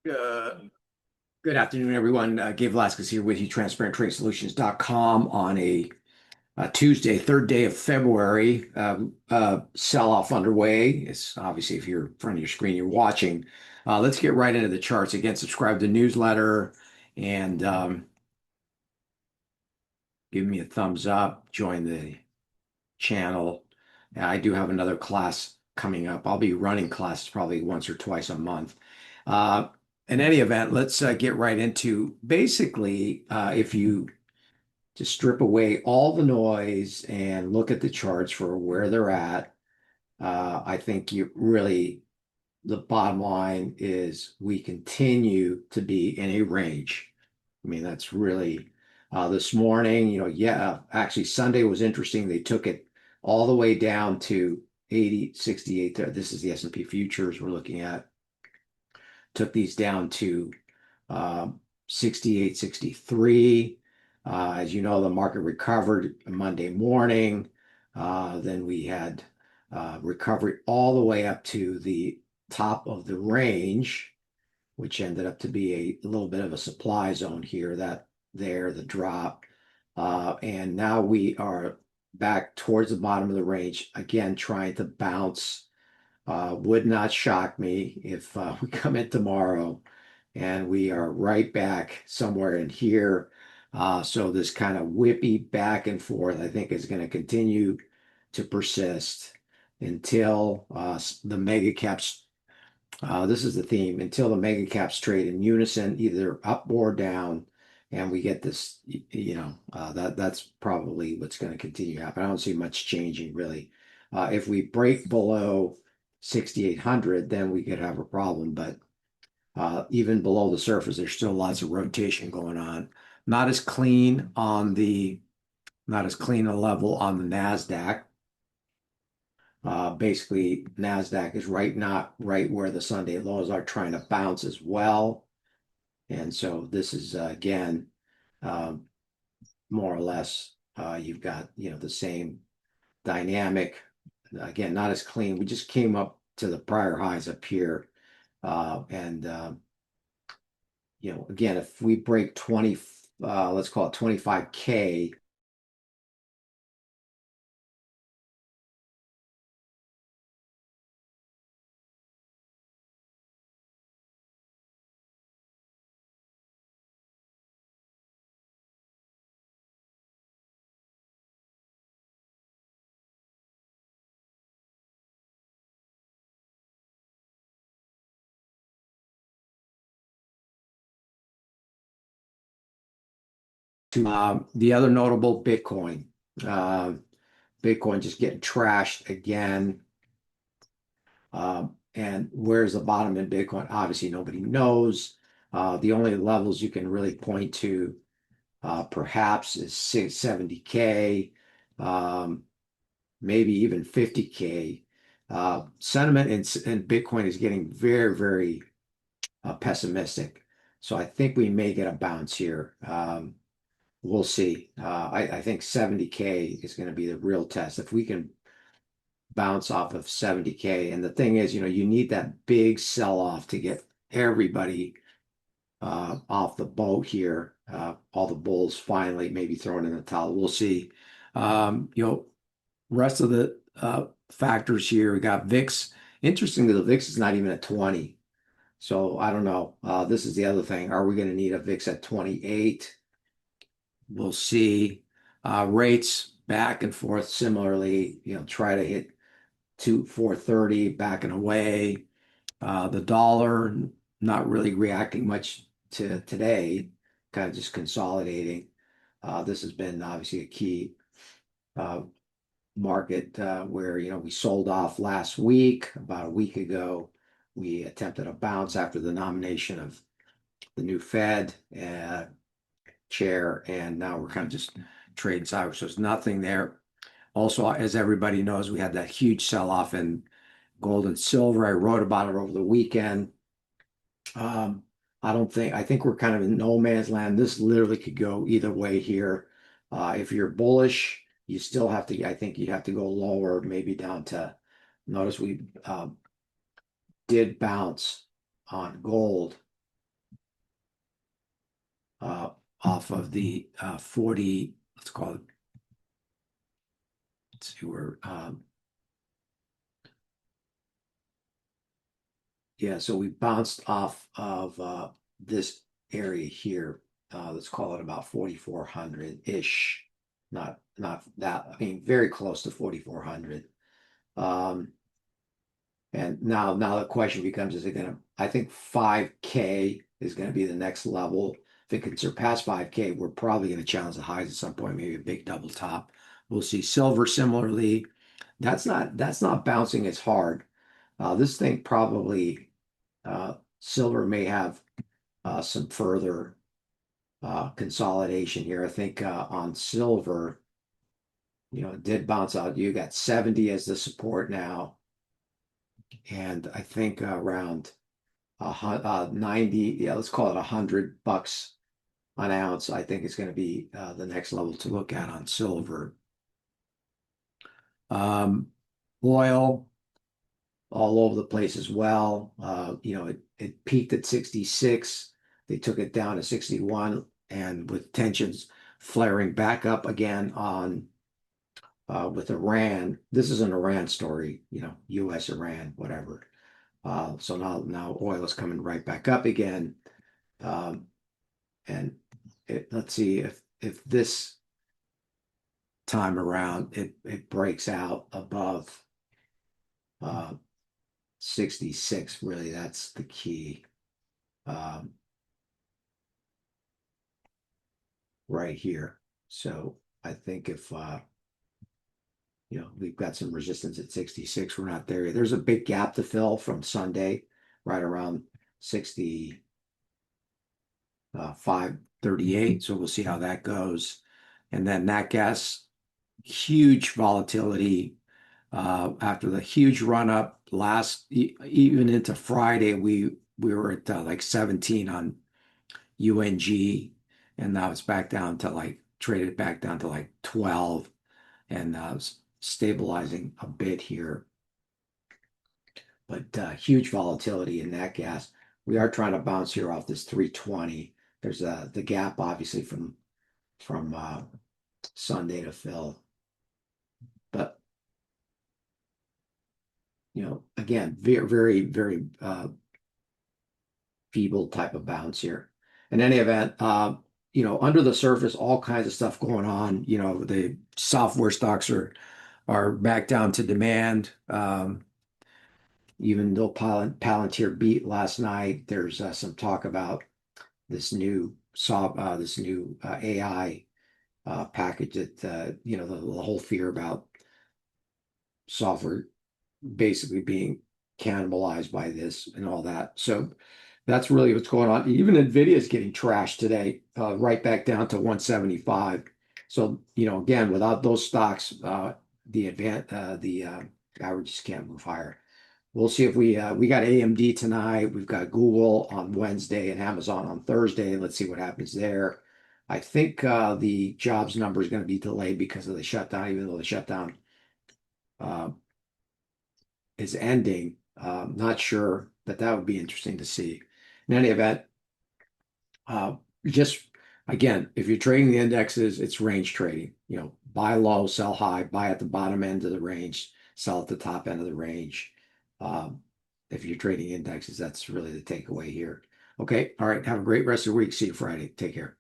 Uh, Good afternoon, everyone. Gabe Velazquez here with you, transparenttradesolutions.com on a Tuesday, third day of February. Sell-off underway. It's obviously if you're in front of your screen, you're watching. Let's get right into the charts. Again, subscribe to the newsletter and give me a thumbs up. Join the channel. I do have another class coming up. I'll be running classes probably once or twice a month. Uh, in any event, let's get right into basically if you just strip away all the noise and look at the charts for where they're at, I think you really the bottom line is we continue to be in a range. I mean, that's really this morning, yeah, actually Sunday was interesting. They took it all the way down to 80.68 there. This is the S&P futures we're looking at. Took these down to 68.63. As you know, the market recovered Monday morning. Then we had recovery all the way up to the top of the range, which ended up to be a little bit of a supply zone here, the drop. And now we are back towards the bottom of the range, again, trying to bounce. Would not shock me if we come in tomorrow and we are right back somewhere in here. So this kind of whippy back and forth, I think, is going to continue to persist until the mega caps. This is the theme until the mega caps trade in unison, either up or down, and we get this. That's probably what's going to continue to happen. I don't see much changing really. If we break below 6,800, then we could have a problem. But even below the surface, there's still lots of rotation going on. Not as clean on the not as clean a level on the Nasdaq. Basically, Nasdaq is not right where the Sunday lows are, trying to bounce as well. And so this is again uh, more or less you've got the same dynamic. Again, not as clean. We just came up to the prior highs up here, and again, if we break 20, let's call it 25K. The other notable, Bitcoin. Uh, Bitcoin just getting trashed again. And where's the bottom in Bitcoin? Obviously, nobody knows. The only levels you can really point to perhaps is 70K, maybe even 50K. Sentiment in Bitcoin is getting very, very pessimistic. So I think we may get a bounce here. We'll see. I think 70K is going to be the real test. If we can bounce off of 70K, and the thing is, you need that big sell off to get everybody off the boat here. All the bulls finally maybe throwing in the towel. We'll see. Rest of the factors here, we got VIX. Interestingly, the VIX is not even at 20. So I don't know. This is the other thing. Are we going to need a VIX at 28? We'll see. Rates back and forth similarly, try to hit 430 backing away. The dollar not really reacting much to today, kind of just consolidating. This has been obviously a key uh, market where we sold off last week. About a week ago, we attempted a bounce after the nomination of the new Fed chair, and now we're kind of just trading sideways. So there's nothing there. Also, as everybody knows, we had that huge sell-off in gold and silver. I wrote about it over the weekend. Um, I think we're kind of in no man's land. This literally could go either way here. If you're bullish, you still have to, I think you'd have to go lower, maybe down to, notice we did bounce on gold. off of the 40, let's call it, let's see where, yeah, so we bounced off of this area here. Let's call it about 4,400-ish. Not that, I mean, very close to 4,400. Um, and now the question becomes, is it gonna, I think 5K is gonna be the next level. If it can surpass 5K, we're probably gonna challenge the highs at some point, maybe a big double top. We'll see. Silver similarly. That's not bouncing as hard. This thing probably silver may have some further consolidation here. I think on silver, it did bounce out. You got 70 as the support now, and I think around 90, yeah, let's call it $100 an ounce. I think it's going to be the next level to look at on silver. Um, Oil all over the place as well. It peaked at 66. They took it down to 61, and with tensions flaring back up again on with Iran. This is an Iran story, U.S. Iran, whatever. So now oil is coming right back up again. Um, and let's see if this time around it breaks out above uh, 66. Really, that's the key. Um, right here. So I think if we've got some resistance at 66, we're not there yet. There's a big gap to fill from Sunday, right around 65, 38. So we'll see how that goes. And then nat gas, huge volatility after the huge run up even into Friday. We were at like 17 on UNG, and now it's back down to like traded back down to like 12, and stabilizing a bit here. But huge volatility in that gas. We are trying to bounce here off this 320. There's the gap obviously from Sunday to fill, but again, very very very feeble type of bounce here. In any event, under the surface, all kinds of stuff going on. The software stocks are back down to demand. Even though Palantir beat last night, there's some talk about this new AI package that the whole fear about software basically being cannibalized by this and all that. So that's really what's going on. Even Nvidia is getting trashed today, right back down to 175. So again, without those stocks, the averages can't move higher. We'll see if we got AMD tonight. We've got Google on Wednesday and Amazon on Thursday. Let's see what happens there. I think the jobs number is going to be delayed because of the shutdown, even though the shutdown uh, is ending. Not sure, but that would be interesting to see. In any event, uh, just again, if you're trading the indexes, it's range trading. Buy low, sell high, buy at the bottom end of the range, sell at the top end of the range. Um, if you're trading indexes, that's really the takeaway here. Okay. All right. Have a great rest of the week. See you Friday. Take care.